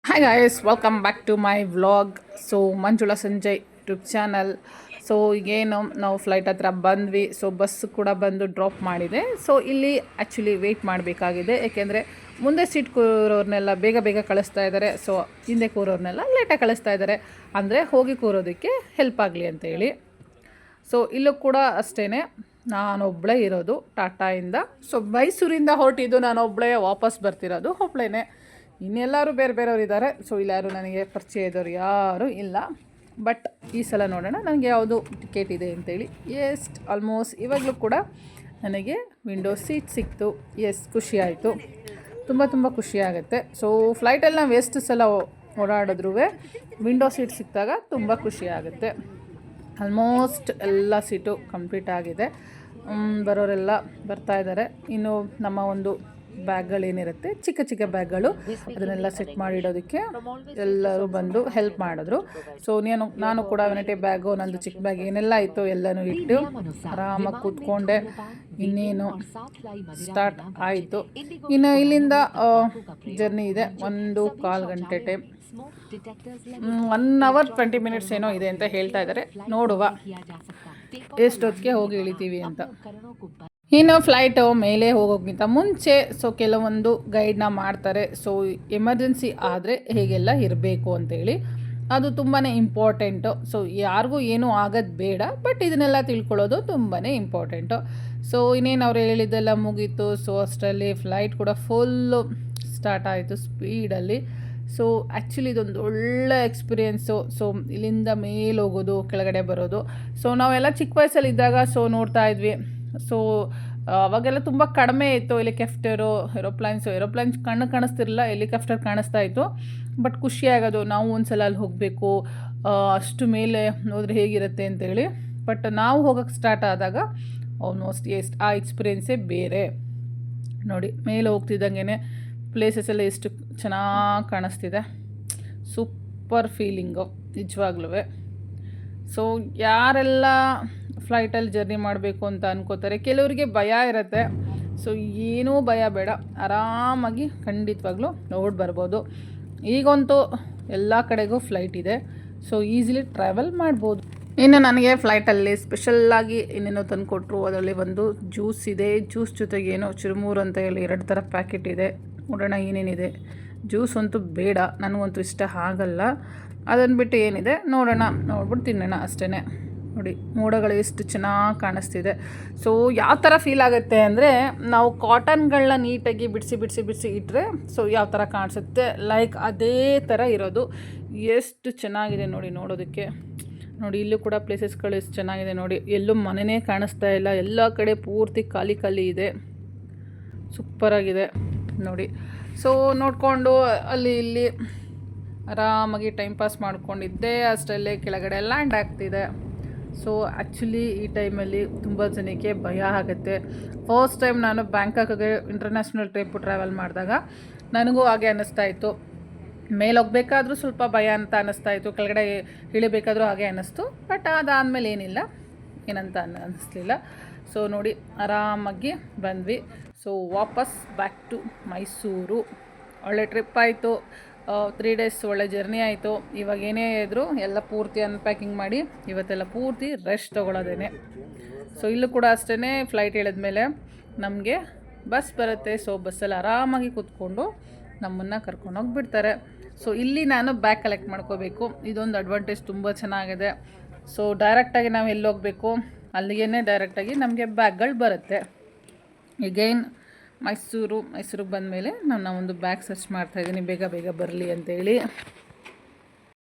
Hi guys, welcome back to my vlog. So Manjula Sanjay YouTube channel. So ಈಗೇನು ನಾವು flight ಹತ್ರ ಬಂದ್ವಿ. ಸೊ ಬಸ್ ಕೂಡ ಬಂದು ಡ್ರಾಪ್ ಮಾಡಿದೆ. ಸೊ ಇಲ್ಲಿ ಆ್ಯಕ್ಚುಲಿ ವೆಯ್ಟ್ ಮಾಡಬೇಕಾಗಿದೆ, ಏಕೆಂದರೆ ಮುಂದೆ ಸೀಟ್ ಕೂರೋರ್ನೆಲ್ಲ ಬೇಗ ಬೇಗ ಕಳಿಸ್ತಾ ಇದ್ದಾರೆ. ಸೊ ಹಿಂದೆ ಕೂರೋರ್ನೆಲ್ಲ ಲೇಟಾಗಿ ಕಳಿಸ್ತಾ ಇದ್ದಾರೆ, ಅಂದರೆ ಹೋಗಿ ಕೂರೋದಕ್ಕೆ ಹೆಲ್ಪ್ ಆಗಲಿ ಅಂತೇಳಿ. ಸೊ ಇಲ್ಲೂ ಕೂಡ ಅಷ್ಟೇ, ನಾನೊಬ್ಬಳೇ ಇರೋದು ಟಾಟಾಯಿಂದ. ಸೊ ಮೈಸೂರಿಂದ ಹೊರಟಿದ್ದು ನಾನೊಬ್ಬಳೇ ವಾಪಸ್ ಬರ್ತಿರೋದು ಒಬ್ಬಳೇ. ಇನ್ನೆಲ್ಲರೂ ಬೇರೆ ಬೇರೆಯವ್ರು ಇದ್ದಾರೆ. ಸೊ ಇಲ್ಲಿ ಯಾರು ನನಗೆ ಪರಿಚಯ ಇದ್ದವ್ರು ಯಾರೂ ಇಲ್ಲ. ಬಟ್ ಈ ಸಲ ನೋಡೋಣ ನನಗೆ ಯಾವುದು ಟಿಕೆಟ್ ಇದೆ ಅಂತೇಳಿ. ಆಲ್ಮೋಸ್ಟ್ ಇವಾಗಲೂ ಕೂಡ ನನಗೆ ವಿಂಡೋ ಸೀಟ್ ಸಿಕ್ತು. ಖುಷಿ ಆಯಿತು, ತುಂಬ ಖುಷಿ ಆಗುತ್ತೆ. ಸೊ ಫ್ಲೈಟಲ್ಲಿ ನಾವು ಎಷ್ಟು ಸಲ ಓಡಾಡಿದ್ರೂ ವಿಂಡೋ ಸೀಟ್ ಸಿಕ್ಕಿದಾಗ ತುಂಬ ಖುಷಿ ಆಗುತ್ತೆ. ಆಲ್ಮೋಸ್ಟ್ ಎಲ್ಲ ಸೀಟು ಕಂಪ್ಲೀಟ್ ಆಗಿದೆ. ಬರೋರೆಲ್ಲ ಬರ್ತಾ ಇದ್ದಾರೆ. ಇನ್ನು ನಮ್ಮ ಒಂದು ಬ್ಯಾಗ್ಗಳೇನಿರುತ್ತೆ, ಚಿಕ್ಕ ಚಿಕ್ಕ ಬ್ಯಾಗ್ಗಳು, ಅದನ್ನೆಲ್ಲ ಸೆಟ್ ಮಾಡಿಡೋದಕ್ಕೆ ಎಲ್ಲರೂ ಬಂದು ಹೆಲ್ಪ್ ಮಾಡಿದ್ರು. ಸೊ ನಾನು ಕೂಡ ವೆನೈಟಿ ಬ್ಯಾಗು, ನಂದು ಚಿಕ್ಕ ಬ್ಯಾಗ್ ಏನೆಲ್ಲ ಇತ್ತು ಎಲ್ಲನೂ ಇಟ್ಟು ಆರಾಮಾಗಿ ಕೂತ್ಕೊಂಡೆ. ಇನ್ನೇನು ಸ್ಟಾರ್ಟ್ ಆಯಿತು. ಇನ್ನು ಇಲ್ಲಿಂದ ಜರ್ನಿ ಇದೆ 1.25 ಗಂಟೆ ಟೈಮ್. 1 ಅವರ್ 20 ಮಿನಿಟ್ಸ್ ಏನೋ ಇದೆ ಅಂತ ಹೇಳ್ತಾ ಇದ್ದಾರೆ. ನೋಡುವ ಎಷ್ಟೊತ್ತಿಗೆ ಹೋಗಿ ಇಳಿತೀವಿ ಅಂತ. ಇನ್ನು ಫ್ಲೈಟು ಮೇಲೆ ಹೋಗೋಕ್ಕಿಂತ ಮುಂಚೆ ಸೊ ಕೆಲವೊಂದು ಗೈಡ್ನ ಮಾಡ್ತಾರೆ. ಸೊ ಎಮರ್ಜೆನ್ಸಿ ಆದರೆ ಹೇಗೆಲ್ಲ ಇರಬೇಕು ಅಂತೇಳಿ, ಅದು ತುಂಬಾ ಇಂಪಾರ್ಟೆಂಟು. ಸೊ ಯಾರಿಗೂ ಏನೂ ಆಗೋದು ಬೇಡ, ಬಟ್ ಇದನ್ನೆಲ್ಲ ತಿಳ್ಕೊಳ್ಳೋದು ತುಂಬಾ ಇಂಪಾರ್ಟೆಂಟು. ಸೊ ಇನ್ನೇನು ಅವ್ರು ಹೇಳಿದ್ದೆಲ್ಲ ಮುಗೀತು. ಸೊ ಅಷ್ಟರಲ್ಲಿ ಫ್ಲೈಟ್ ಕೂಡ ಫುಲ್ಲು ಸ್ಟಾರ್ಟ್ ಆಯಿತು ಸ್ಪೀಡಲ್ಲಿ. ಸೊ ಆ್ಯಕ್ಚುಲಿ ಇದೊಂದು ಒಳ್ಳೆ ಎಕ್ಸ್ಪೀರಿಯೆನ್ಸು. ಸೊ ಇಲ್ಲಿಂದ ಮೇಲೆ ಹೋಗೋದು, ಕೆಳಗಡೆ ಬರೋದು. ಸೊ ನಾವೆಲ್ಲ ಚಿಕ್ಕ ವಯಸ್ಸಲ್ಲಿದ್ದಾಗ ಸೊ ನೋಡ್ತಾ ಇದ್ವಿ. ಸೊ ಅವಾಗೆಲ್ಲ ತುಂಬ ಕಡಿಮೆ ಇತ್ತು ಹೆಲಿಕಾಪ್ಟರು, ಏರೋಪ್ಲೈನ್ಸ್ ಕಣ್ಣು ಕಾಣಿಸ್ತಿರಲಿಲ್ಲ, ಹೆಲಿಕಾಪ್ಟರ್ ಕಾಣಿಸ್ತಾ ಇತ್ತು. ಬಟ್ ಖುಷಿಯಾಗೋದು, ನಾವು ಒಂದು ಸಲ ಅಲ್ಲಿ ಹೋಗಬೇಕು, ಅಷ್ಟು ಮೇಲೆ ಹೋದರೆ ಹೇಗಿರುತ್ತೆ ಅಂತೇಳಿ. ಬಟ್ ನಾವು ಹೋಗೋಕ್ಕೆ ಸ್ಟಾರ್ಟ್ ಆದಾಗ ಆಲ್ಮೋಸ್ಟ್ ಆ ಎಕ್ಸ್ಪೀರಿಯೆನ್ಸೇ ಬೇರೆ. ನೋಡಿ ಮೇಲೆ ಹೋಗ್ತಿದ್ದಂಗೆ ಪ್ಲೇಸಸ್ ಎಲ್ಲ ಎಷ್ಟು ಚೆನ್ನಾಗಿ ಕಾಣಿಸ್ತಿದೆ. ಸೂಪರ್ ಫೀಲಿಂಗು ನಿಜವಾಗ್ಲೂ. ಸೊ ಯಾರೆಲ್ಲ ಫ್ಲೈಟಲ್ಲಿ ಜರ್ನಿ ಮಾಡಬೇಕು ಅಂತ ಅನ್ಕೋತಾರೆ, ಕೆಲವರಿಗೆ ಭಯ ಇರುತ್ತೆ. ಸೊ ಏನೂ ಭಯ ಬೇಡ, ಆರಾಮಾಗಿ ಖಂಡಿತವಾಗ್ಲೂ ನೋಡಿ ಬರ್ಬೋದು. ಈಗಂತೂ ಎಲ್ಲ ಕಡೆಗೂ ಫ್ಲೈಟ್ ಇದೆ. ಸೊ ಈಸಿಲಿ ಟ್ರಾವೆಲ್ ಮಾಡ್ಬೋದು. ಇನ್ನು ನನಗೆ ಫ್ಲೈಟಲ್ಲಿ ಸ್ಪೆಷಲ್ಲಾಗಿ ಇನ್ನೇನೋ ತಂದು ಕೊಟ್ಟರು. ಅದರಲ್ಲಿ ಒಂದು ಜ್ಯೂಸ್ ಇದೆ. ಜ್ಯೂಸ್ ಜೊತೆಗೆ ಏನೋ ಚುರುಮುರು ಅಂತ ಹೇಳಿ 2 ಥರ ಪ್ಯಾಕೆಟ್ ಇದೆ. ನೋಡೋಣ ಏನೇನಿದೆ. ಜ್ಯೂಸ್ ಅಂತೂ ಬೇಡ, ನನಗಂತೂ ಇಷ್ಟ ಆಗಲ್ಲ. ಅದನ್ನು ಬಿಟ್ಟು ಏನಿದೆ ನೋಡೋಣ, ನೋಡ್ಬಿಟ್ಟು ತಿನ್ನೋಣ ಅಷ್ಟೇ. ನೋಡಿ ಮೋಡಗಳು ಎಷ್ಟು ಚೆನ್ನಾಗಿ ಕಾಣಿಸ್ತಿದೆ. ಸೊ ಯಾವ ಥರ ಫೀಲ್ ಆಗುತ್ತೆ ಅಂದರೆ, ನಾವು ಕಾಟನ್ಗಳನ್ನ ನೀಟಾಗಿ ಬಿಡಿಸಿ ಇಟ್ಟರೆ ಸೊ ಯಾವ ಥರ ಕಾಣಿಸುತ್ತೆ, ಲೈಕ್ ಅದೇ ಥರ ಇರೋದು. ಎಷ್ಟು ಚೆನ್ನಾಗಿದೆ ನೋಡಿ ನೋಡೋದಕ್ಕೆ. ನೋಡಿ ಇಲ್ಲೂ ಕೂಡ ಪ್ಲೇಸಸ್ಗಳು ಎಷ್ಟು ಚೆನ್ನಾಗಿದೆ ನೋಡಿ. ಎಲ್ಲೂ ಮನೆಯೇ ಕಾಣಿಸ್ತಾ ಇಲ್ಲ, ಎಲ್ಲ ಕಡೆ ಪೂರ್ತಿ ಖಾಲಿ ಇದೆ. ಸೂಪರಾಗಿದೆ ನೋಡಿ. ಸೊ ನೋಡಿಕೊಂಡು ಅಲ್ಲಿ ಇಲ್ಲಿ ಆರಾಮಾಗಿ ಟೈಮ್ ಪಾಸ್ ಮಾಡ್ಕೊಂಡಿದ್ದೆ. ಅಷ್ಟರಲ್ಲೇ ಕೆಳಗಡೆ ಲ್ಯಾಂಡ್ ಆಗ್ತಿದೆ. ಸೊ ಆ್ಯಕ್ಚುಲಿ ಈ ಟೈಮಲ್ಲಿ ತುಂಬ ಜನಕ್ಕೆ ಭಯ ಆಗುತ್ತೆ. ಫಸ್ಟ್ ಟೈಮ್ ನಾನು ಬ್ಯಾಂಕಾಕ್ಗೆ ಇಂಟರ್ನ್ಯಾಷನಲ್ ಟ್ರಿಪ್ ಟ್ರಾವೆಲ್ ಮಾಡಿದಾಗ ನನಗೂ ಹಾಗೆ ಅನ್ನಿಸ್ತಾ ಇತ್ತು. ಮೇಲೆ ಹೋಗ್ಬೇಕಾದ್ರೂ ಸ್ವಲ್ಪ ಭಯ ಅಂತ ಅನ್ನಿಸ್ತಾ ಇತ್ತು, ಕೆಳಗಡೆ ಇಳಿಬೇಕಾದ್ರೂ ಹಾಗೆ ಅನ್ನಿಸ್ತು. ಬಟ್ ಅದಾದಮೇಲೆ ಏನಂತ ಅನ್ನಿಸ್ಲಿಲ್ಲ. ಸೊ ನೋಡಿ ಆರಾಮಾಗಿ ಬಂದ್ವಿ. ಸೊ ವಾಪಸ್ ಬ್ಯಾಕ್ ಟು ಮೈಸೂರು. ಒಳ್ಳೆ ಟ್ರಿಪ್ ಆಯಿತು. 3 ಡೇಸ್ ಒಳ್ಳೆ ಜರ್ನಿ ಆಯಿತು. ಇವಾಗ ಏನೇ ಇದ್ದರೂ ಎಲ್ಲ ಪೂರ್ತಿ ಅನ್ಪ್ಯಾಕಿಂಗ್ ಮಾಡಿ ಇವತ್ತೆಲ್ಲ ಪೂರ್ತಿ ರೆಸ್ಟ್ ತೊಗೊಳ್ಳೋದೇನೆ. ಸೊ ಇಲ್ಲೂ ಕೂಡ ಅಷ್ಟೇ, ಫ್ಲೈಟ್ ಇಳಿದ್ಮೇಲೆ ನಮಗೆ ಬಸ್ ಬರುತ್ತೆ. ಸೊ ಬಸ್ಸಲ್ಲಿ ಆರಾಮಾಗಿ ಕೂತ್ಕೊಂಡು ನಮ್ಮನ್ನು ಕರ್ಕೊಂಡೋಗಿ ಬಿಡ್ತಾರೆ. ಸೊ ಇಲ್ಲಿ ನಾನು ಬ್ಯಾಗ್ ಕಲೆಕ್ಟ್ ಮಾಡ್ಕೋಬೇಕು. ಇದೊಂದು ಅಡ್ವಾಂಟೇಜ್, ತುಂಬ ಚೆನ್ನಾಗಿದೆ. ಸೊ ಡೈರೆಕ್ಟಾಗಿ ನಾವು ಎಲ್ಲಿ ಹೋಗಬೇಕು ಅಲ್ಲಿಗೇ ಡೈರೆಕ್ಟಾಗಿ ನಮಗೆ ಬ್ಯಾಗ್ಗಳು ಬರುತ್ತೆ. ಈಗೇನ್ ಮೈಸೂರಿಗೆ ಬಂದಮೇಲೆ ನಾನು ಒಂದು ಬ್ಯಾಗ್ ಸರ್ಚ್ ಮಾಡ್ತಾಯಿದ್ದೀನಿ, ಬೇಗ ಬರಲಿ ಅಂತೇಳಿ.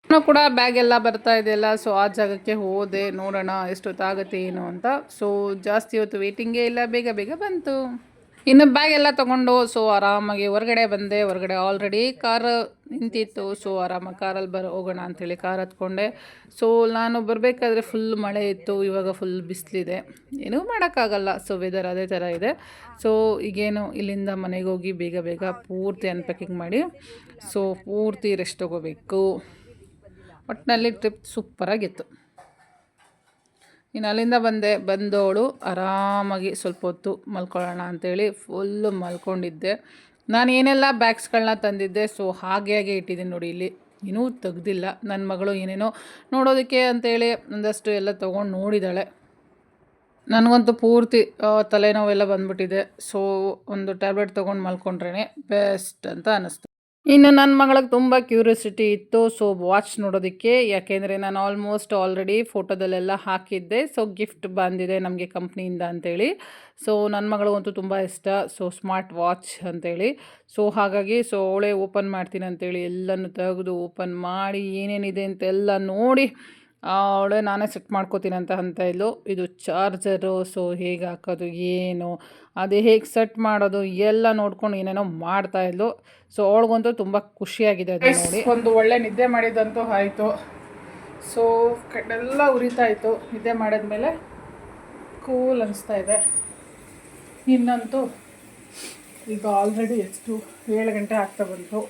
ನಾನು ಕೂಡ ಬ್ಯಾಗ್ ಎಲ್ಲ ಬರ್ತಾ ಇದೆಯಲ್ಲ. ಸೊ ಆ ಜಾಗಕ್ಕೆ ಹೋದೆ, ನೋಡೋಣ ಎಷ್ಟೊತ್ತಾಗುತ್ತೆ ಏನು ಅಂತ. ಸೊ ಜಾಸ್ತಿ ಹೊತ್ತು ವೇಟಿಂಗೇ ಇಲ್ಲ, ಬೇಗ ಬಂತು. ಇನ್ನು ಬ್ಯಾಗ್ ಎಲ್ಲ ತೊಗೊಂಡು ಸೊ ಆರಾಮಾಗಿ ಹೊರಗಡೆ ಬಂದೆ. ಹೊರಗಡೆ ಆಲ್ರೆಡಿ ಕಾರ್ ನಿಂತಿತ್ತು. ಸೊ ಆರಾಮಾಗಿ ಕಾರಲ್ಲಿ ಹೋಗೋಣ ಅಂಥೇಳಿ ಕಾರ್ ಹತ್ಕೊಂಡೆ. ಸೊ ನಾನು ಬರಬೇಕಾದ್ರೆ ಫುಲ್ ಮಳೆ ಇತ್ತು, ಇವಾಗ ಫುಲ್ ಬಿಸಿಲಿದೆ, ಏನೂ ಮಾಡೋಕ್ಕಾಗಲ್ಲ. ಸೊ ವೆದರ್ ಅದೇ ಥರ ಇದೆ. ಸೊ ಈಗೇನು ಇಲ್ಲಿಂದ ಮನೆಗೆ ಹೋಗಿ ಬೇಗ ಪೂರ್ತಿ ಅನ್ಪ್ಯಾಕಿಂಗ್ ಮಾಡಿ ಸೊ ಪೂರ್ತಿ ರೆಸ್ಟ್ ತೊಗೋಬೇಕು. ಒಟ್ಟಿನಲ್ಲಿ ಟ್ರಿಪ್ ಸೂಪರಾಗಿತ್ತು. ಇನ್ನು ಅಲ್ಲಿಂದ ಬಂದವಳು ಆರಾಮಾಗಿ ಸ್ವಲ್ಪ ಹೊತ್ತು ಮಲ್ಕೊಳ್ಳೋಣ ಅಂಥೇಳಿ ಫುಲ್ಲು ಮಲ್ಕೊಂಡಿದ್ದೆ. ನಾನು ಏನೆಲ್ಲ ಬ್ಯಾಗ್ಸ್ಗಳನ್ನ ತಂದಿದ್ದೆ ಸೊ ಹಾಗೆ ಇಟ್ಟಿದ್ದೀನಿ ನೋಡಿ. ಇಲ್ಲಿ ಇನ್ನೂ ತೆಗ್ದಿಲ್ಲ. ನನ್ನ ಮಗಳು ಏನೇನೋ ನೋಡೋದಕ್ಕೆ ಅಂತೇಳಿ ಒಂದಷ್ಟು ಎಲ್ಲ ತೊಗೊಂಡು ನೋಡಿದ್ದಾಳೆ. ನನಗಂತೂ ಪೂರ್ತಿ ತಲೆನೋವೆಲ್ಲ ಬಂದ್ಬಿಟ್ಟಿದೆ. ಸೊ ಒಂದು ಟ್ಯಾಬ್ಲೆಟ್ ತೊಗೊಂಡು ಮಲ್ಕೊಂಡ್ರೇ ಬೆಸ್ಟ್ ಅಂತ ಅನ್ನಿಸ್ತು. ಇನ್ನು ನನ್ನ ಮಗಳಿಗೆ ತುಂಬ ಕ್ಯೂರಿಯಾಸಿಟಿ ಇತ್ತು ಸೊ ವಾಚ್ ನೋಡೋದಕ್ಕೆ. ಯಾಕೆಂದರೆ ನಾನು ಆಲ್ಮೋಸ್ಟ್ ಆಲ್ರೆಡಿ ಫೋಟೋದಲ್ಲೆಲ್ಲ ಹಾಕಿದ್ದೆ. ಸೊ ಗಿಫ್ಟ್ ಬಂದಿದೆ ನಮಗೆ ಕಂಪ್ನಿಯಿಂದ ಅಂತೇಳಿ. ಸೊ ನನ್ನ ಮಗಳಿಗಂತೂ ತುಂಬ ಇಷ್ಟ. ಸೊ ಸ್ಮಾರ್ಟ್ ವಾಚ್ ಅಂತೇಳಿ. ಸೊ ಹಾಗಾಗಿ ಸೊ ಅವಳೇ ಓಪನ್ ಮಾಡ್ತೀನಿ ಅಂತೇಳಿ ಎಲ್ಲನೂ ತೆಗೆದು ಓಪನ್ ಮಾಡಿ ಏನೇನಿದೆ ಅಂತೆಲ್ಲ ನೋಡಿ ಅವಳೇ ನಾನೇ ಸೆಟ್ ಮಾಡ್ಕೋತೀನಿ ಅಂತ ಇದ್ಲು. ಇದು ಚಾರ್ಜರು, ಸೊ ಹೇಗೆ ಹಾಕೋದು ಏನು ಅದು ಹೇಗೆ ಸೆಟ್ ಮಾಡೋದು ಎಲ್ಲ ನೋಡ್ಕೊಂಡು ಏನೇನೋ ಮಾಡ್ತಾಯಿದ್ಲು. ಸೊ ಅವಳಿಗಂತೂ ತುಂಬ ಖುಷಿಯಾಗಿದೆ ಅದು ನೋಡಿ. ಒಂದು ಒಳ್ಳೆ ನಿದ್ದೆ ಮಾಡಿದಂತೂ ಆಯಿತು. ಸೊ ಕಣ್ಣೆಲ್ಲ ಉರಿತಾ ಇತ್ತು. ನಿದ್ದೆ ಮಾಡಿದ್ಮೇಲೆ ಕೂಲ್ ಅನಿಸ್ತಾ ಇದೆ. ಇನ್ನಂತೂ ಈಗ ಆಲ್ರೆಡಿ ಎಷ್ಟು 7 ಗಂಟೆ ಆಗ್ತಾ ಬಂತು.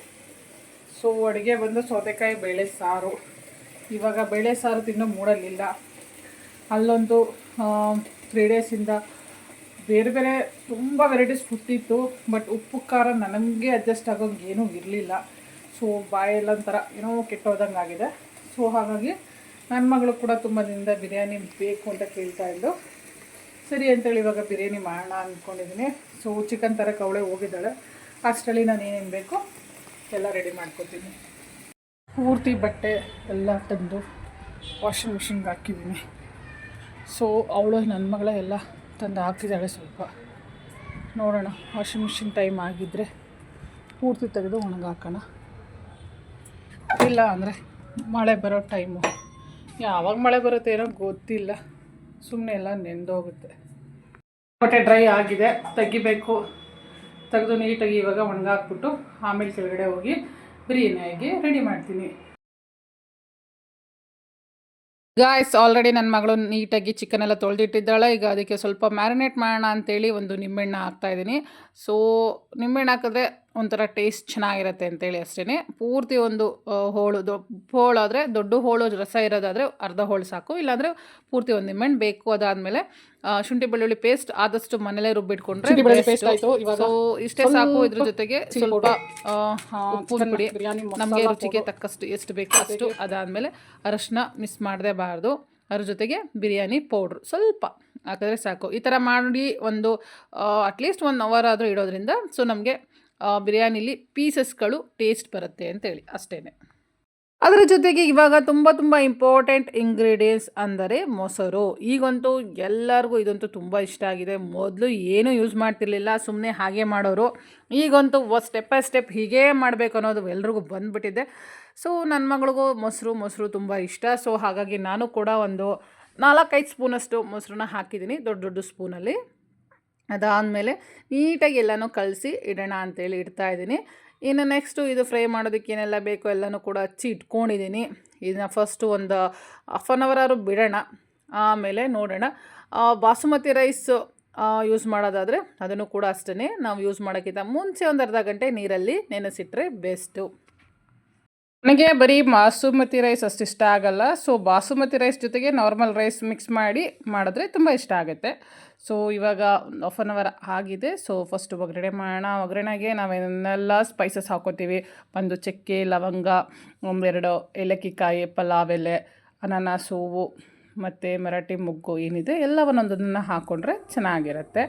ಸೊ ಅಡುಗೆ ಬಂದು ಸೌತೆಕಾಯಿ ಬೇಳೆ ಸಾರು. ಇವಾಗ ಬೇಳೆ ಸಾರು ತಿನ್ನೋ ಮೂಡಲಿಲ್ಲ. ಅಲ್ಲೊಂದು 3 ಡೇಸಿಂದ ಬೇರೆ ಬೇರೆ ತುಂಬ ವೆರೈಟೀಸ್ ಫುಡ್ಡಿತ್ತು. ಬಟ್ ಉಪ್ಪು ಖಾರ ನನಗೆ ಅಡ್ಜಸ್ಟ್ ಆಗೋಂಗೆ ಏನೂ ಇರಲಿಲ್ಲ. ಸೊ ಬಾಯೆಲ್ಲ ಒಂಥರ ಏನೋ ಕೆಟ್ಟೋದಂಗೆ ಆಗಿದೆ. ಸೊ ಹಾಗಾಗಿ ನನ್ನ ಮಗಳು ಕೂಡ ತುಂಬ ದಿನದಿಂದ ಬಿರಿಯಾನಿ ಬೇಕು ಅಂತ ಕೇಳ್ತಾ ಇದ್ದು. ಸರಿ ಅಂತೇಳಿ ಇವಾಗ ಬಿರಿಯಾನಿ ಮಾಡೋಣ ಅಂದ್ಕೊಂಡಿದ್ದೀನಿ. ಸೊ ಚಿಕನ್ ತರಕ್ಕೆ ಅವಳೇ ಹೋಗಿದ್ದಾಳೆ. ಅಷ್ಟರಲ್ಲಿ ನಾನು ಏನೇನು ಬೇಕು ಎಲ್ಲ ರೆಡಿ ಮಾಡ್ಕೊತೀನಿ. ಪೂರ್ತಿ ಬಟ್ಟೆ ಎಲ್ಲ ತಂದು ವಾಷಿಂಗ್ ಮಿಷಿನ್ಗೆ ಹಾಕಿದ್ದೀನಿ. ಸೊ ಅವಳು ನನ್ನ ಮಗಳೇ ಎಲ್ಲ ತಂದು ಹಾಕಿದ್ದಾಳೆ. ಸ್ವಲ್ಪ ನೋಡೋಣ, ವಾಷಿಂಗ್ ಮಿಷಿನ್ ಟೈಮ್ ಆಗಿದ್ದರೆ ಪೂರ್ತಿ ತೆಗೆದು ಒಣಗಾಕೋಣ. ಇಲ್ಲ ಅಂದರೆ ಮಳೆ ಬರೋ ಟೈಮು, ಯಾವಾಗ ಮಳೆ ಬರುತ್ತೆ ಏನೋ ಗೊತ್ತಿಲ್ಲ, ಸುಮ್ಮನೆ ಎಲ್ಲ ನೆಂದೋಗುತ್ತೆ. ಬಟ್ಟೆ ಡ್ರೈ ಆಗಿದೆ, ತೆಗಿಬೇಕು. ತೆಗೆದು ನೀಟಾಗಿ ಇವಾಗ ಒಣಗಾಕ್ಬಿಟ್ಟು ಆಮೇಲೆ ಕೆಳಗಡೆ ಹೋಗಿ ಬಿರಿಯಾನಿಯಾಗಿ ರೆಡಿ ಮಾಡ್ತೀನಿ. ಗಾಯ್ಸ್, ಆಲ್ರೆಡಿ ನನ್ನ ಮಗಳು ನೀಟಾಗಿ ಚಿಕನ್ ಎಲ್ಲ ತೊಳೆದಿಟ್ಟಿದ್ದಾಳೆ. ಈಗ ಅದಕ್ಕೆ ಸ್ವಲ್ಪ ಮ್ಯಾರಿನೇಟ್ ಮಾಡೋಣ ಅಂತೇಳಿ ಒಂದು ನಿಂಬೆಹಣ್ಣು ಹಾಕ್ತಾಯಿದ್ದೀನಿ. ಸೊ ನಿಂಬೆಹಣ್ಣು ಹಾಕಿದ್ರೆ ಒಂಥರ ಟೇಸ್ಟ್ ಚೆನ್ನಾಗಿರುತ್ತೆ ಅಂತೇಳಿ ಅಷ್ಟೇ. ಪೂರ್ತಿ ಒಂದು ಹೋಳಾದರೆ ದೊಡ್ಡ ಹೋಳು ರಸ ಇರೋದಾದರೆ ಅರ್ಧ ಹೋಳು ಸಾಕು, ಇಲ್ಲಾಂದರೆ ಪೂರ್ತಿ ಒಂದು ನಿಂಬೆಹಣ್ಣು ಬೇಕು. ಅದಾದಮೇಲೆ ಶುಂಠಿ ಬೆಳ್ಳುಳ್ಳಿ ಪೇಸ್ಟ್ ಆದಷ್ಟು ಮನೇಲೇ ರುಬ್ಬಿಟ್ಕೊಂಡ್ರೆ ಸೊ ಇಷ್ಟೇ ಸಾಕು. ಇದ್ರ ಜೊತೆಗೆ ಸ್ವಲ್ಪ ಉಪ್ಪು ಪುಡಿ ನಮಗೆ ರುಚಿಗೆ ತಕ್ಕಷ್ಟು ಎಷ್ಟು ಬೇಕೋ ಅಷ್ಟು. ಅದಾದಮೇಲೆ ಅರಶಿನ ಮಿಸ್ ಮಾಡದೇ ಬಾರ್ದು. ಅದ್ರ ಜೊತೆಗೆ ಬಿರಿಯಾನಿ ಪೌಡ್ರು ಸ್ವಲ್ಪ ಹಾಕಿದ್ರೆ ಸಾಕು. ಈ ಥರ ಮಾಡಿ ಒಂದು ಅಟ್ಲೀಸ್ಟ್ 1 ಅವರ್ ಆದರೂ ಇಡೋದ್ರಿಂದ ಸೊ ನಮಗೆ ಬಿರಿಯಾನಿಲಿ ಪೀಸಸ್ಗಳು ಟೇಸ್ಟ್ ಬರುತ್ತೆ ಅಂತೇಳಿ ಅಷ್ಟೇ. ಅದರ ಜೊತೆಗೆ ಇವಾಗ ತುಂಬ ಇಂಪಾರ್ಟೆಂಟ್ ಇಂಗ್ರೀಡಿಯೆಂಟ್ಸ್ ಅಂದರೆ ಮೊಸರು. ಈಗಂತೂ ಎಲ್ಲರಿಗೂ ಇದಂತೂ ತುಂಬ ಇಷ್ಟ ಆಗಿದೆ. ಮೊದಲು ಏನೂ ಯೂಸ್ ಮಾಡ್ತಿರ್ಲಿಲ್ಲ, ಸುಮ್ಮನೆ ಹಾಗೆ ಮಾಡೋರು. ಈಗಂತೂ ಸ್ಟೆಪ್ ಬೈ ಸ್ಟೆಪ್ ಹೀಗೇ ಮಾಡಬೇಕು ಅನ್ನೋದು ಎಲ್ರಿಗೂ ಬಂದುಬಿಟ್ಟಿದೆ. ಸೊ ನನ್ನ ಮಗಳಿಗೂ ಮೊಸರು ತುಂಬ ಇಷ್ಟ. ಸೊ ಹಾಗಾಗಿ ನಾನು ಕೂಡ ಒಂದು 4-5 ಸ್ಪೂನಷ್ಟು ಮೊಸರನ್ನ ಹಾಕಿದ್ದೀನಿ, ದೊಡ್ಡ ಸ್ಪೂನಲ್ಲಿ. ಅದಾದಮೇಲೆ ನೀಟಾಗಿ ಎಲ್ಲನೂ ಕಲಸಿ ಇಡೋಣ ಅಂತೇಳಿ ಇಡ್ತಾಯಿದ್ದೀನಿ. ಇನ್ನು ನೆಕ್ಸ್ಟು ಇದು ಫ್ರೈ ಮಾಡೋದಕ್ಕೆ ಏನೆಲ್ಲ ಬೇಕೋ ಎಲ್ಲನೂ ಕೂಡ ಹಚ್ಚಿ ಇಟ್ಕೊಂಡಿದ್ದೀನಿ. ಇದನ್ನ ಫಸ್ಟು ಒಂದು ½ ಆನ್ ಅವರ್ ಆದ್ರೂ ಬಿಡೋಣ, ಆಮೇಲೆ ನೋಡೋಣ. ಬಾಸುಮತಿ ರೈಸ್ ಯೂಸ್ ಮಾಡೋದಾದರೆ ಅದನ್ನು ಕೂಡ ಅಷ್ಟೇ ನಾವು ಯೂಸ್ ಮಾಡೋಕ್ಕಿಂತ ಮುಂಚೆ ಒಂದು ಅರ್ಧ ಗಂಟೆ ನೀರಲ್ಲಿ ನೆನೆಸಿಟ್ರೆ ಬೆಸ್ಟು. ನನಗೆ ಬರೀ ಬಾಸುಮತಿ ರೈಸ್ ಅಷ್ಟು ಇಷ್ಟ ಆಗಲ್ಲ. ಸೊ ಬಾಸುಮತಿ ರೈಸ್ ಜೊತೆಗೆ ನಾರ್ಮಲ್ ರೈಸ್ ಮಿಕ್ಸ್ ಮಾಡಿದ್ರೆ ತುಂಬ ಇಷ್ಟ ಆಗುತ್ತೆ. ಸೊ ಇವಾಗ ½ ಆನ್ ಅವರ್ ಆಗಿದೆ. ಸೊ ಫಸ್ಟ್ ಒಗ್ಗರಣೆ ಮಾಡೋಣ. ಒಗ್ಗರಣೆಗೆ ನಾವೇನೆಲ್ಲ ಸ್ಪೈಸಸ್ ಹಾಕೋತೀವಿ, ಒಂದು ಚಕ್ಕೆ, ಲವಂಗ, 2 ಏಲಕ್ಕಿ ಕಾಯಿ, ಪಲಾವ್ ಎಲೆ, ಅನಾನಸ್ ಹೂವು ಮತ್ತು ಮರಾಠಿ ಮೊಗ್ಗು ಏನಿದೆ ಎಲ್ಲ ಒಂದೊಂದನ್ನು ಹಾಕ್ಕೊಂಡ್ರೆ ಚೆನ್ನಾಗಿರುತ್ತೆ.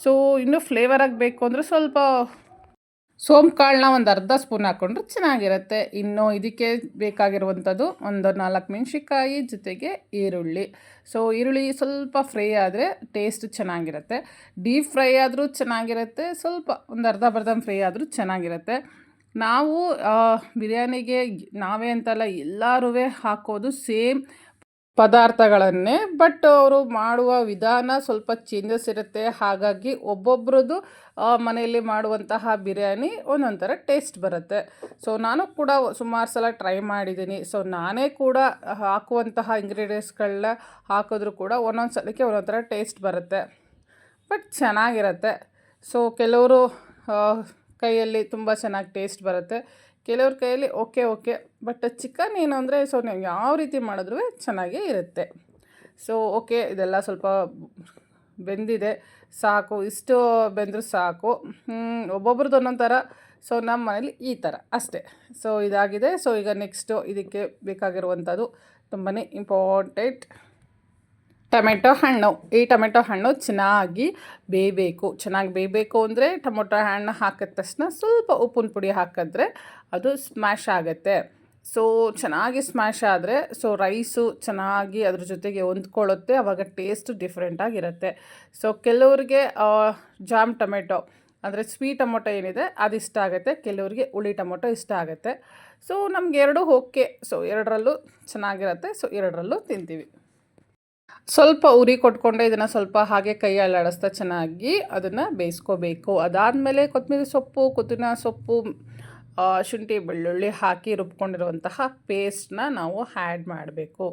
ಸೊ ಇನ್ನೂ ಫ್ಲೇವರ್ ಆಗಬೇಕು ಅಂದರೆ ಸ್ವಲ್ಪ ಸೋಂಪು ಕಾಳನ್ನ ಒಂದು ಅರ್ಧ ಸ್ಪೂನ್ ಹಾಕ್ಕೊಂಡ್ರೆ ಚೆನ್ನಾಗಿರುತ್ತೆ. ಇನ್ನು ಇದಕ್ಕೆ ಬೇಕಾಗಿರುವಂಥದ್ದು ಒಂದು 4 ಮೆಣಸಿನ್ಕಾಯಿ ಜೊತೆಗೆ ಈರುಳ್ಳಿ. ಸೊ ಈರುಳ್ಳಿ ಸ್ವಲ್ಪ ಫ್ರೈ ಆದರೆ ಟೇಸ್ಟ್ ಚೆನ್ನಾಗಿರುತ್ತೆ. ಡೀಪ್ ಫ್ರೈ ಆದರೂ ಚೆನ್ನಾಗಿರುತ್ತೆ, ಸ್ವಲ್ಪ ಒಂದು ಅರ್ಧ ಫ್ರೈ ಆದರೂ ಚೆನ್ನಾಗಿರುತ್ತೆ. ನಾವು ಬಿರಿಯಾನಿಗೆ ನಾವೇ ಅಂತಲ್ಲ ಎಲ್ಲರೂ ಹಾಕೋದು ಸೇಮ್ ಪದಾರ್ಥಗಳನ್ನೇ, ಬಟ್ ಅವರು ಮಾಡುವ ವಿಧಾನ ಸ್ವಲ್ಪ ಚೇಂಜಸ್ ಇರುತ್ತೆ. ಹಾಗಾಗಿ ಒಬ್ಬೊಬ್ರದ್ದು ಮನೆಯಲ್ಲಿ ಮಾಡುವಂತಹ ಬಿರಿಯಾನಿ ಒಂದೊಂಥರ ಟೇಸ್ಟ್ ಬರುತ್ತೆ. ಸೊ ನಾನು ಕೂಡ ಸುಮಾರು ಸಲ ಟ್ರೈ ಮಾಡಿದ್ದೀನಿ. ಸೊ ನಾನೇ ಕೂಡ ಹಾಕುವಂತಹ ಇಂಗ್ರೀಡಿಯೆಂಟ್ಸ್ಗಳನ್ನ ಹಾಕಿದ್ರೂ ಕೂಡ ಒಂದೊಂದು ಸಲಕ್ಕೆ ಒಂದೊಂಥರ ಟೇಸ್ಟ್ ಬರುತ್ತೆ, ಬಟ್ ಚೆನ್ನಾಗಿರುತ್ತೆ. ಸೊ ಕೆಲವರು ಕೈಯಲ್ಲಿ ತುಂಬ ಚೆನ್ನಾಗಿ ಟೇಸ್ಟ್ ಬರುತ್ತೆ, ಕೆಲವ್ರ ಕೈಯಲ್ಲಿ ಓಕೆ. ಬಟ್ ಚಿಕನ್ ಏನು ಅಂದರೆ ಸೊ ನೀವು ಯಾವ ರೀತಿ ಮಾಡಿದ್ರೂ ಚೆನ್ನಾಗೇ ಇರುತ್ತೆ. ಸೊ ಓಕೆ, ಇದೆಲ್ಲ ಸ್ವಲ್ಪ ಬೆಂದಿದೆ. ಸಾಕು, ಇಷ್ಟು ಬೆಂದರೂ ಸಾಕು. ಒಬ್ಬೊಬ್ರದ್ದು ಒಂದೊಂದು ಥರ. ಸೊ ನಮ್ಮ ಮನೇಲಿ ಈ ಥರ ಅಷ್ಟೇ. ಸೊ ಇದಾಗಿದೆ. ಸೊ ಈಗ ನೆಕ್ಸ್ಟು ಇದಕ್ಕೆ ಬೇಕಾಗಿರುವಂಥದ್ದು ತುಂಬಾ ಇಂಪಾರ್ಟೆಂಟ್, ಟೊಮೆಟೊ ಹಣ್ಣು. ಈ ಟೊಮೆಟೊ ಹಣ್ಣು ಚೆನ್ನಾಗಿ ಬೇಯಬೇಕು. ಚೆನ್ನಾಗಿ ಬೇಯಬೇಕು ಅಂದರೆ ಟೊಮೊಟೊ ಹಣ್ಣು ಹಾಕಿದ ತಕ್ಷಣ ಸ್ವಲ್ಪ ಉಪ್ಪಿನ ಪುಡಿ ಹಾಕಿದ್ರೆ ಅದು ಸ್ಮ್ಯಾಶ್ ಆಗುತ್ತೆ. ಸೊ ಚೆನ್ನಾಗಿ ಸ್ಮ್ಯಾಶ್ ಆದರೆ ಸೊ ರೈಸು ಚೆನ್ನಾಗಿ ಅದ್ರ ಜೊತೆಗೆ ಹೊಂದ್ಕೊಳ್ಳುತ್ತೆ. ಆವಾಗ ಟೇಸ್ಟು ಡಿಫ್ರೆಂಟಾಗಿರುತ್ತೆ. ಸೊ ಕೆಲವ್ರಿಗೆ ಜಾಮ್ ಟೊಮೆಟೊ ಅಂದರೆ ಸ್ವೀಟ್ ಟೊಮೊಟೊ ಏನಿದೆ ಅದು ಇಷ್ಟ ಆಗುತ್ತೆ, ಕೆಲವರಿಗೆ ಹುಳಿ ಟೊಮೊಟೊ ಇಷ್ಟ ಆಗುತ್ತೆ. ಸೊ ನಮ್ಗೆ ಎರಡೂ ಓಕೆ. ಸೊ ಎರಡರಲ್ಲೂ ಚೆನ್ನಾಗಿರುತ್ತೆ. ಸೊ ಎರಡರಲ್ಲೂ ತಿಂತೀವಿ. ಸ್ವಲ್ಪ ಉರಿ ಕೊಟ್ಕೊಂಡೆ ಇದನ್ನು ಸ್ವಲ್ಪ ಹಾಗೆ ಕೈಯಲ್ಲಿ ಆಡಿಸ್ತಾ ಚೆನ್ನಾಗಿ ಅದನ್ನು ಬೇಯಿಸ್ಕೋಬೇಕು. ಅದಾದಮೇಲೆ ಕೊತ್ತಂಬರಿ ಸೊಪ್ಪು, ಪುದೀನ ಸೊಪ್ಪು, ಶುಂಠಿ ಬೆಳ್ಳುಳ್ಳಿ ಹಾಕಿ ರುಬ್ಕೊಂಡಿರುವಂತಹ ಪೇಸ್ಟನ್ನ ನಾವು ಆ್ಯಡ್ ಮಾಡಬೇಕು.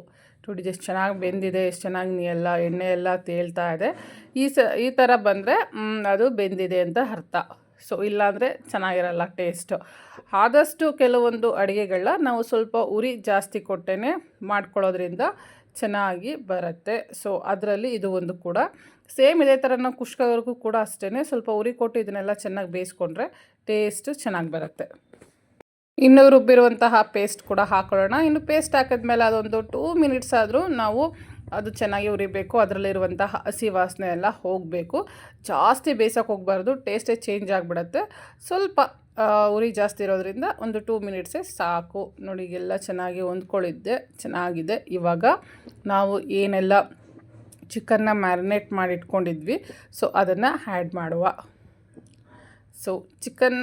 ನೋಡಿ ಎಷ್ಟು ಚೆನ್ನಾಗಿ ಬೆಂದಿದೆ, ಎಷ್ಟು ಚೆನ್ನಾಗಿ ಎಣ್ಣೆ ಎಲ್ಲ ತೇಲ್ತಾ ಇದೆ. ಈ ಥರ ಬಂದರೆ ಅದು ಬೆಂದಿದೆ ಅಂತ ಅರ್ಥ. ಸೊ ಇಲ್ಲಾಂದರೆ ಚೆನ್ನಾಗಿರಲ್ಲ ಟೇಸ್ಟು. ಆದಷ್ಟು ಕೆಲವೊಂದು ಅಡುಗೆಗಳನ್ನ ನಾವು ಸ್ವಲ್ಪ ಉರಿ ಜಾಸ್ತಿ ಕೊಟ್ಟೇ ಮಾಡ್ಕೊಳ್ಳೋದ್ರಿಂದ ಚೆನ್ನಾಗಿ ಬರುತ್ತೆ. ಸೊ ಅದರಲ್ಲಿ ಇದು ಒಂದು ಕೂಡ ಸೇಮ್ ಇದೇ ಥರ ನಾವು ಕುಷ್ಕವರೆಗೂ ಕೂಡ ಅಷ್ಟೇ ಸ್ವಲ್ಪ ಉರಿ ಕೊಟ್ಟು ಇದನ್ನೆಲ್ಲ ಚೆನ್ನಾಗಿ ಬೇಯಿಸ್ಕೊಂಡ್ರೆ ಟೇಸ್ಟು ಚೆನ್ನಾಗಿ ಬರುತ್ತೆ. ಇನ್ನು ರುಬ್ಬಿರುವಂತಹ ಪೇಸ್ಟ್ ಕೂಡ ಹಾಕೊಳ್ಳೋಣ. ಇನ್ನು ಪೇಸ್ಟ್ ಹಾಕಿದ್ಮೇಲೆ ಅದೊಂದು 2 ಮಿನಿಟ್ಸ್ ಆದರೂ ನಾವು ಅದು ಚೆನ್ನಾಗಿ ಉರಿಬೇಕು. ಅದರಲ್ಲಿರುವಂತಹ ಹಸಿ ವಾಸನೆ ಎಲ್ಲ ಹೋಗಬೇಕು. ಜಾಸ್ತಿ ಬೇಯಿಸೋಕೆ ಹೋಗಬಾರ್ದು, ಟೇಸ್ಟೇ ಚೇಂಜ್ ಆಗಿಬಿಡುತ್ತೆ. ಸ್ವಲ್ಪ ಉರಿ ಜಾಸ್ತಿ ಇರೋದ್ರಿಂದ ಒಂದು 2 ಮಿನಿಟ್ಸೇ ಸಾಕು. ನೋಡಿ ಎಲ್ಲ ಚೆನ್ನಾಗಿ ಹೊಂದ್ಕೊಳ್ಳಿದ್ದೆ, ಚೆನ್ನಾಗಿದೆ. ಇವಾಗ ನಾವು ಏನೆಲ್ಲ ಚಿಕನ್ನ ಮ್ಯಾರಿನೇಟ್ ಮಾಡಿ ಇಟ್ಕೊಂಡಿದ್ವಿ ಸೊ ಅದನ್ನು ಆ್ಯಡ್ ಮಾಡುವ. ಸೊ ಚಿಕನ್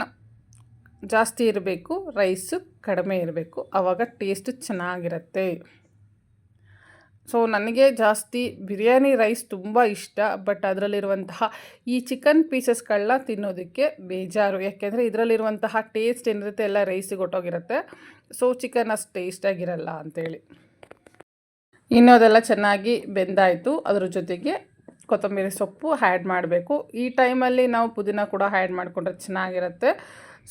ಜಾಸ್ತಿ ಇರಬೇಕು, ರೈಸು ಕಡಿಮೆ ಇರಬೇಕು, ಆವಾಗ ಟೇಸ್ಟು ಚೆನ್ನಾಗಿರುತ್ತೆ. ಸೊ ನನಗೆ ಜಾಸ್ತಿ ಬಿರಿಯಾನಿ ರೈಸ್ ತುಂಬ ಇಷ್ಟ. ಬಟ್ ಅದರಲ್ಲಿರುವಂತಹ ಈ ಚಿಕನ್ ಪೀಸಸ್ಗಳನ್ನ ತಿನ್ನೋದಕ್ಕೆ ಬೇಜಾರು. ಯಾಕೆಂದರೆ ಇದರಲ್ಲಿರುವಂತಹ ಟೇಸ್ಟ್ ಏನಿರುತ್ತೆ ಎಲ್ಲ ರೈಸಿಗೆ ಹೊಟ್ಟೋಗಿರುತ್ತೆ. ಸೊ ಚಿಕನ್ ಅಷ್ಟು ಟೇಸ್ಟಾಗಿರಲ್ಲ ಅಂಥೇಳಿ. ಇನ್ನು ಅದೆಲ್ಲ ಚೆನ್ನಾಗಿ ಬೆಂದಾಯಿತು. ಅದ್ರ ಜೊತೆಗೆ ಕೊತ್ತಂಬರಿ ಸೊಪ್ಪು ಆ್ಯಡ್ ಮಾಡಬೇಕು. ಈ ಟೈಮಲ್ಲಿ ನಾವು ಪುದೀನ ಕೂಡ ಆ್ಯಡ್ ಮಾಡಿಕೊಂಡ್ರೆ ಚೆನ್ನಾಗಿರುತ್ತೆ.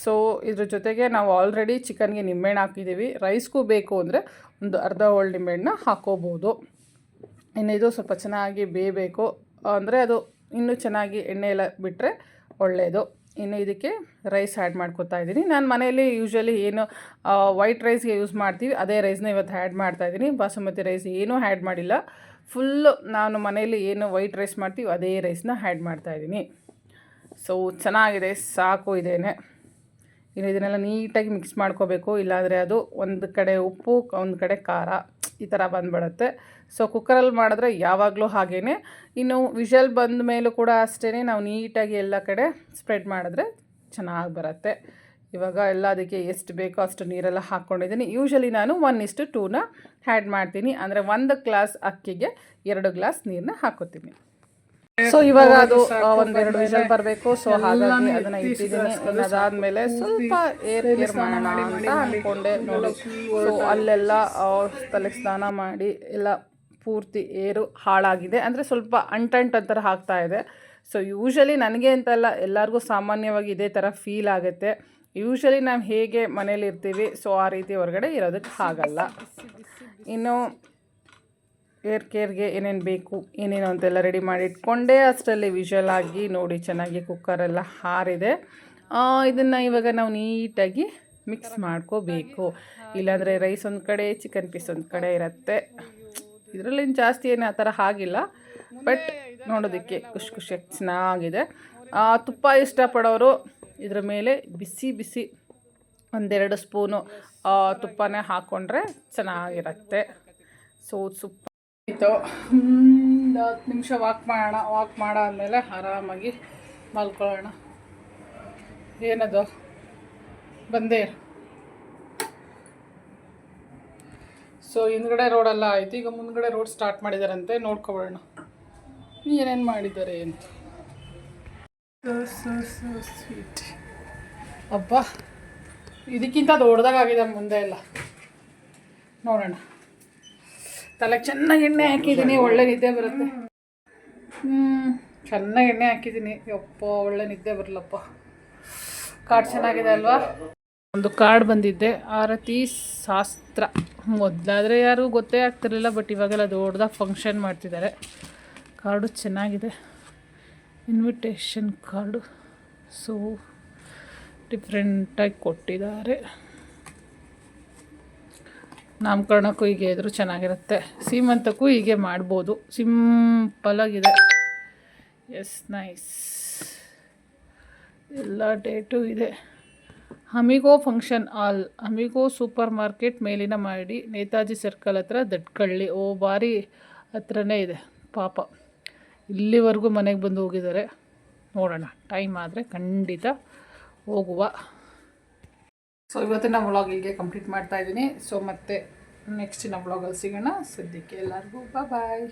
ಸೊ ಇದ್ರ ಜೊತೆಗೆ ನಾವು ಆಲ್ರೆಡಿ ಚಿಕನ್ಗೆ ನಿಂಬೆಹಣ್ಣು ಹಾಕಿದ್ದೀವಿ. ರೈಸ್ಗೂ ಬೇಕು ಅಂದರೆ ಒಂದು ಅರ್ಧ ಹೋಳು ನಿಂಬೆಹಣ್ಣು ಹಾಕೋಬೋದು. ಇನ್ನು ಇದು ಸ್ವಲ್ಪ ಚೆನ್ನಾಗಿ ಬೇಯಬೇಕು, ಅಂದರೆ ಅದು ಇನ್ನೂ ಚೆನ್ನಾಗಿ ಎಣ್ಣೆ ಎಲ್ಲ ಬಿಟ್ಟರೆ ಒಳ್ಳೆಯದು. ಇನ್ನು ಇದಕ್ಕೆ ರೈಸ್ ಆ್ಯಡ್ ಮಾಡ್ಕೊತಾ ಇದ್ದೀನಿ. ನಾನು ಮನೆಯಲ್ಲಿ ಯೂಶ್ವಲಿ ಏನು ವೈಟ್ ರೈಸ್ಗೆ ಯೂಸ್ ಮಾಡ್ತೀವಿ ಅದೇ ರೈಸ್ನ ಇವತ್ತು ಆ್ಯಡ್ ಮಾಡ್ತಾಯಿದ್ದೀನಿ. ಬಾಸುಮತಿ ರೈಸ್ ಏನೂ ಆ್ಯಡ್ ಮಾಡಿಲ್ಲ. ಫುಲ್ಲು ನಾನು ಮನೆಯಲ್ಲಿ ಏನು ವೈಟ್ ರೈಸ್ ಮಾಡ್ತೀವಿ ಅದೇ ರೈಸ್ನ ಆ್ಯಡ್ ಮಾಡ್ತಾಯಿದ್ದೀನಿ. ಸೊ ಚೆನ್ನಾಗಿದೆ, ಸಾಕು ಇದೇನೆ. ಇನ್ನು ಇದನ್ನೆಲ್ಲ ನೀಟಾಗಿ ಮಿಕ್ಸ್ ಮಾಡ್ಕೋಬೇಕು. ಇಲ್ಲಾಂದರೆ ಅದು ಒಂದು ಕಡೆ ಉಪ್ಪು ಒಂದು ಕಡೆ ಖಾರ ಈ ಥರ ಬಂದುಬಿಡುತ್ತೆ. ಸೊ ಕುಕ್ಕರಲ್ಲಿ ಮಾಡಿದ್ರೆ ಯಾವಾಗಲೂ ಹಾಗೇ. ಇನ್ನು ವಿಷಲ್ ಬಂದ ಮೇಲೂ ಕೂಡ ಅಷ್ಟೇ ನಾವು ನೀಟಾಗಿ ಎಲ್ಲ ಕಡೆ ಸ್ಪ್ರೆಡ್ ಮಾಡಿದ್ರೆ ಚೆನ್ನಾಗಿ ಬರುತ್ತೆ. ಇವಾಗ ಎಲ್ಲ ಅದಕ್ಕೆ ಎಷ್ಟು ಬೇಕೋ ಅಷ್ಟು ನೀರೆಲ್ಲ ಹಾಕ್ಕೊಂಡಿದ್ದೀನಿ. ಯೂಶ್ವಲಿ ನಾನು 1:2ನ ಆ್ಯಡ್ ಮಾಡ್ತೀನಿ. ಅಂದರೆ 1 ಗ್ಲಾಸ್ ಅಕ್ಕಿಗೆ 2 ಗ್ಲಾಸ್ ನೀರನ್ನ ಹಾಕೋತೀನಿ. ಸೊ ಇವಾಗ ಅದು ಒಂದೆರಡು ವಿಷಲ್ ಬರಬೇಕು. ಸೊ ಹಾಗಾಗಿ ಅದನ್ನು ಇಟ್ಟಿದ್ದೀನಿ. ಅದಾದಮೇಲೆ ಸ್ವಲ್ಪ ಏರ್ ಮಾಡೋಣ ಅಂತ ಅಂದ್ಕೊಂಡೆ. ನೋಡಿ ಸೊ ಅಲ್ಲೆಲ್ಲ ತಲೆಗೆ ಸ್ನಾನ ಮಾಡಿ ಎಲ್ಲ ಪೂರ್ತಿ ಏರು ಹಾಳಾಗಿದೆ. ಅಂದರೆ ಸ್ವಲ್ಪ ಅಂಟಂಟು ಆಗ್ತಾ ಇದೆ. ಸೊ ಯೂಶ್ವಲಿ ನನಗೆ ಅಂತಲ್ಲ, ಎಲ್ಲರಿಗೂ ಸಾಮಾನ್ಯವಾಗಿ ಇದೇ ಥರ ಫೀಲ್ ಆಗುತ್ತೆ. ಯೂಶ್ವಲಿ ನಾವು ಹೇಗೆ ಮನೇಲಿ ಇರ್ತೀವಿ ಸೊ ಆ ರೀತಿ ಹೊರಗಡೆ ಇರೋದಕ್ಕೆ ಆಗಲ್ಲ. ಇನ್ನು ಏರ್ ಕೇರ್ಗೆ ಏನೇನು ಬೇಕು ಏನೇನು ಅಂತೆಲ್ಲ ರೆಡಿ ಮಾಡಿ ಇಟ್ಕೊಂಡೆ. ಅಷ್ಟರಲ್ಲಿ ವಿಷಲ್ ಆಗಿ ನೋಡಿ ಚೆನ್ನಾಗಿ ಕುಕ್ಕರೆಲ್ಲ ಹಾರಿದೆ. ಇದನ್ನು ಇವಾಗ ನಾವು ನೀಟಾಗಿ ಮಿಕ್ಸ್ ಮಾಡ್ಕೋಬೇಕು. ಇಲ್ಲಾಂದರೆ ರೈಸ್ ಒಂದು ಕಡೆ ಚಿಕನ್ ಪೀಸ್ ಒಂದು ಕಡೆ ಇರುತ್ತೆ. ಇದರಲ್ಲಿ ಜಾಸ್ತಿ ಏನು ಆ ಥರ ಆಗಿಲ್ಲ, ಬಟ್ ನೋಡೋದಕ್ಕೆ ಖುಷಿಯಾಗಿ ಚೆನ್ನಾಗಿದೆ. ತುಪ್ಪ ಇಷ್ಟಪಡೋರು ಇದ್ರ ಮೇಲೆ ಬಿಸಿ ಬಿಸಿ 1-2 ಸ್ಪೂನು ತುಪ್ಪನೇ ಹಾಕ್ಕೊಂಡ್ರೆ ಚೆನ್ನಾಗಿರುತ್ತೆ. ಸೊ ಸೂಪರ್ ಆಯಿತು. 10 ನಿಮಿಷ ವಾಕ್ ಮಾಡಾದಮೇಲೆ ಆರಾಮಾಗಿ ಮಲ್ಕೊಳ್ಳೋಣ. ಏನದು ಬಂದೇ. ಸೊ ಹಿಂದ್ಗಡೆ ರೋಡೆಲ್ಲ ಆಯಿತು. ಈಗ ಮುಂದ್ಗಡೆ ರೋಡ್ ಸ್ಟಾರ್ಟ್ ಮಾಡಿದಾರಂತೆ, ನೋಡ್ಕೊಬೋಣ ಏನೇನು ಮಾಡಿದ್ದಾರೆ ಅಂತ. ಸ್ವೀಟ್ ಅಬ್ಬ, ಇದಕ್ಕಿಂತ ದೊಡ್ಡದಾಗಿದೆ ಮುಂದೆ ಎಲ್ಲ. ನೋಡೋಣ. ತಲೆಗೆ ಚೆನ್ನಾಗಿ ಎಣ್ಣೆ ಹಾಕಿದ್ದೀನಿ, ಒಳ್ಳೆ ನಿದ್ದೆ ಬರುತ್ತೆ. ಚೆನ್ನಾಗಿ ಎಣ್ಣೆ ಹಾಕಿದ್ದೀನಿ. ಯಪ್ಪ ಒಳ್ಳೆ ನಿದ್ದೆ ಬರಲಪ್ಪ. ಕಾರ್ಡ್ ಚೆನ್ನಾಗಿದೆ ಅಲ್ವಾ? ಒಂದು ಕಾರ್ಡ್ ಬಂದಿದ್ದೆ, ಆರತಿ ಶಾಸ್ತ್ರ. ಮೊದಲಾದರೆ ಯಾರು ಗೊತ್ತೇ ಆಗ್ತಿರಲಿಲ್ಲ, ಬಟ್ ಇವಾಗೆಲ್ಲ ದೊಡ್ಡದಾಗಿ ಫಂಕ್ಷನ್ ಮಾಡ್ತಿದ್ದಾರೆ. ಕಾರ್ಡು ಚೆನ್ನಾಗಿದೆ. Invitation card. ಸೊ ಡಿಫ್ರೆಂಟಾಗಿ ಕೊಟ್ಟಿದ್ದಾರೆ. ನಾಮಕರಣಕ್ಕೂ ಹೀಗೆ ಇದ್ರೂ ಚೆನ್ನಾಗಿರುತ್ತೆ, ಸೀಮಂತಕ್ಕೂ ಹೀಗೆ ಮಾಡ್ಬೋದು, ಸಿಂಪಲಾಗಿದೆ. Yes, nice. ಎಲ್ಲ ಡೇಟು ಇದೆ. Amigo function hall, amigo super market, ಮೇಲಿನ ಮಾಡಿ, ನೇತಾಜಿ ಸರ್ಕಲ್ ಹತ್ರ, ದಟ್ಕಳ್ಳಿ. ಓ, ಭಾರಿ ಹತ್ರನೇ ಇದೆ ಪಾಪ. ಇಲ್ಲಿವರೆಗೂ ಮನೆಗೆ ಬಂದು ಹೋಗಿದ್ದಾರೆ. ನೋಡೋಣ, ಟೈಮ್ ಆದರೆ ಖಂಡಿತ ಹೋಗುವ. ಸೊ ಇವತ್ತಿನ ವ್ಲಾಗ್ ಇಲ್ಲಿಗೆ ಕಂಪ್ಲೀಟ್ ಮಾಡ್ತಾಯಿದ್ದೀನಿ. ಸೊ ಮತ್ತೆ ನೆಕ್ಸ್ಟಿನ ವ್ಲಾಗಲ್ಲಿ ಸಿಗೋಣ. ಸದ್ಯಕ್ಕೆ ಎಲ್ಲರಿಗೂ ಬಾಯ್.